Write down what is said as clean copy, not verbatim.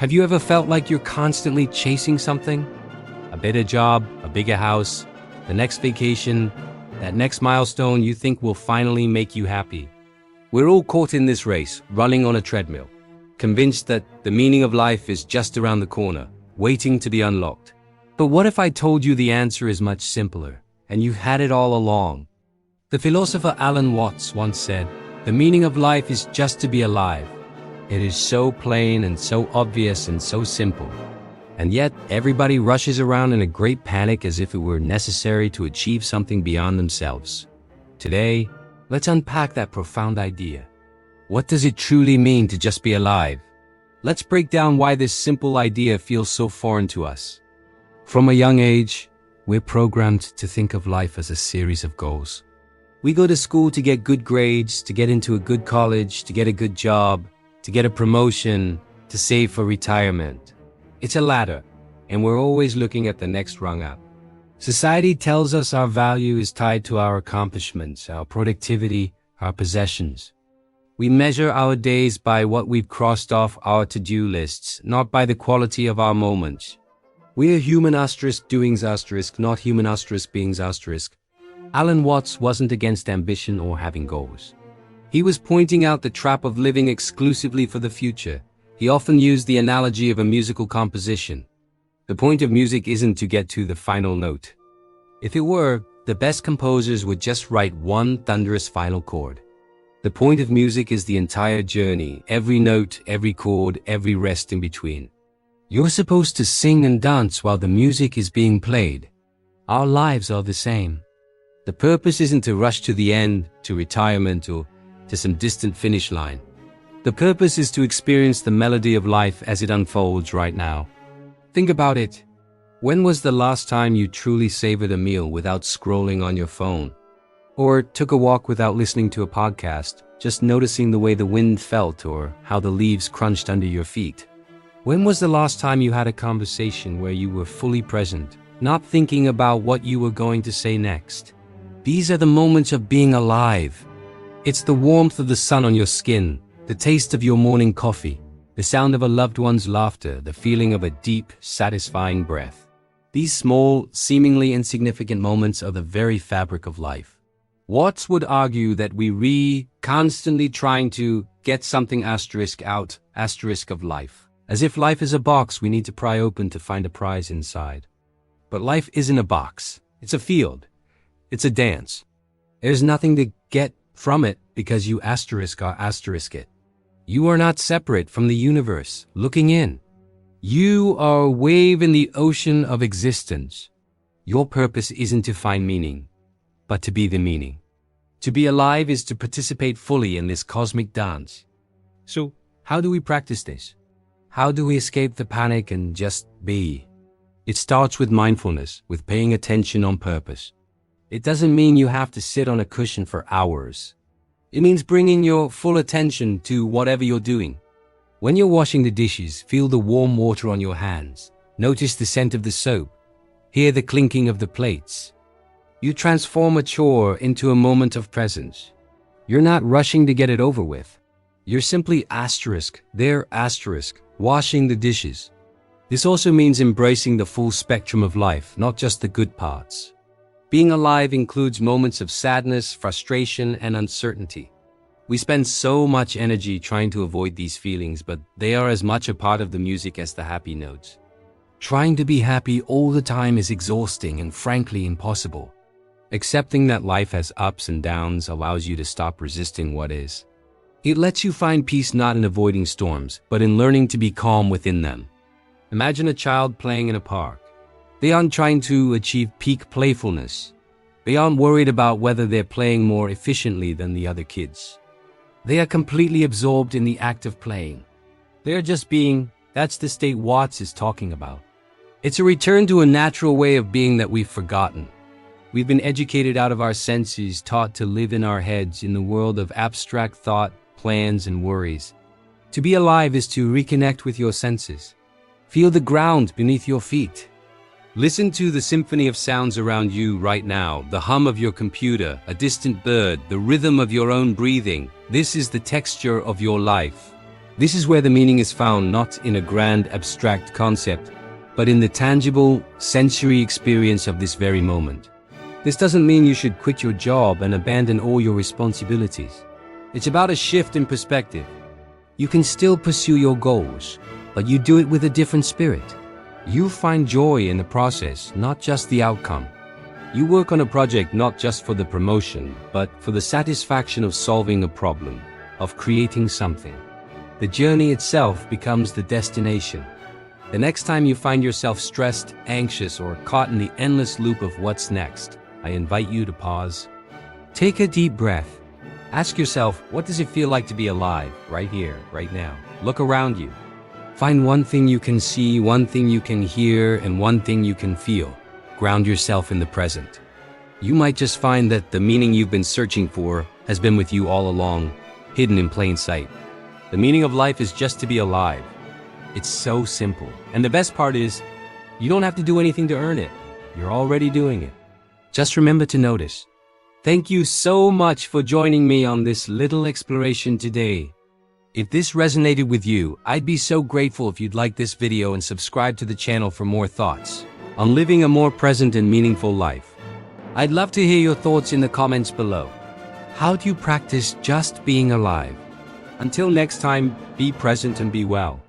Have you ever felt like you're constantly chasing something? A better job, a bigger house, the next vacation, that next milestone you think will finally make you happy. We're all caught in this race, running on a treadmill, convinced that the meaning of life is just around the corner, waiting to be unlocked. But what if I told you the answer is much simpler, and you had it all along? The philosopher Alan Watts once said, "The meaning of life is just to be alive." It is so plain and so obvious and so simple. And yet, everybody rushes around in a great panic as if it were necessary to achieve something beyond themselves. Today, let's unpack that profound idea. What does it truly mean to just be alive? Let's break down why this simple idea feels so foreign to us. From a young age, we're programmed to think of life as a series of goals. We go to school to get good grades, to get into a good college, to get a good job, to get a promotion, to save for retirement. It's a ladder, and we're always looking at the next rung up. Society tells us our value is tied to our accomplishments, our productivity, our possessions. We measure our days by what we've crossed off our to-do lists, not by the quality of our moments. We're human asterisk doings asterisk, not human asterisk beings asterisk. Alan Watts wasn't against ambition or having goals. He was pointing out the trap of living exclusively for the future. He often used the analogy of a musical composition. The point of music isn't to get to the final note. If it were, the best composers would just write one thunderous final chord. The point of music is the entire journey, every note, every chord, every rest in between. You're supposed to sing and dance while the music is being played. Our lives are the same. The purpose isn't to rush to the end, to retirement, or to some distant finish line. The purpose is to experience the melody of life as it unfolds right now. Think about it. When was the last time you truly savored a meal without scrolling on your phone? Or took a walk without listening to a podcast, just noticing the way the wind felt or how the leaves crunched under your feet? When was the last time you had a conversation where you were fully present, not thinking about what you were going to say next? These are the moments of being alive. It's the warmth of the sun on your skin, the taste of your morning coffee, the sound of a loved one's laughter, the feeling of a deep, satisfying breath. These small, seemingly insignificant moments are the very fabric of life. Watts would argue that we constantly trying to get something asterisk out, asterisk of life, as if life is a box we need to pry open to find a prize inside. But life isn't a box, it's a field. It's a dance. There's nothing to get from it because you asterisk or asterisk it. You are not separate from the universe, looking in. You are a wave in the ocean of existence. Your purpose isn't to find meaning, but to be the meaning. To be alive is to participate fully in this cosmic dance. So, how do we practice this? How do we escape the panic and just be? It starts with mindfulness, with paying attention on purpose. It doesn't mean you have to sit on a cushion for hours. It means bringing your full attention to whatever you're doing. When you're washing the dishes, feel the warm water on your hands. Notice the scent of the soap. Hear the clinking of the plates. You transform a chore into a moment of presence. You're not rushing to get it over with. You're simply washing the dishes. This also means embracing the full spectrum of life, not just the good parts. Being alive includes moments of sadness, frustration, and uncertainty. We spend so much energy trying to avoid these feelings, but they are as much a part of the music as the happy notes. Trying to be happy all the time is exhausting and frankly impossible. Accepting that life has ups and downs allows you to stop resisting what is. It lets you find peace not in avoiding storms, but in learning to be calm within them. Imagine a child playing in a park. They aren't trying to achieve peak playfulness. They aren't worried about whether they're playing more efficiently than the other kids. They are completely absorbed in the act of playing. They're just being. That's the state Watts is talking about. It's a return to a natural way of being that we've forgotten. We've been educated out of our senses, taught to live in our heads in the world of abstract thought, plans, and worries. To be alive is to reconnect with your senses. Feel the ground beneath your feet. Listen to the symphony of sounds around you right now, the hum of your computer, a distant bird, the rhythm of your own breathing. This is the texture of your life. This is where the meaning is found, not in a grand abstract concept, but in the tangible, sensory experience of this very moment. This doesn't mean you should quit your job and abandon all your responsibilities. It's about a shift in perspective. You can still pursue your goals, but you do it with a different spirit. You find joy in the process, not just the outcome. You work on a project not just for the promotion, but for the satisfaction of solving a problem, of creating something. The journey itself becomes the destination. The next time you find yourself stressed, anxious, or caught in the endless loop of what's next, I invite you to pause. Take a deep breath. Ask yourself, what does it feel like to be alive, right here, right now? Look around you. Find one thing you can see, one thing you can hear, and one thing you can feel. Ground yourself in the present. You might just find that the meaning you've been searching for has been with you all along, hidden in plain sight. The meaning of life is just to be alive. It's so simple. And the best part is, you don't have to do anything to earn it. You're already doing it. Just remember to notice. Thank you so much for joining me on this little exploration today. If this resonated with you, I'd be so grateful if you'd like this video and subscribe to the channel for more thoughts on living a more present and meaningful life. I'd love to hear your thoughts in the comments below. How do you practice just being alive? Until next time, be present and be well.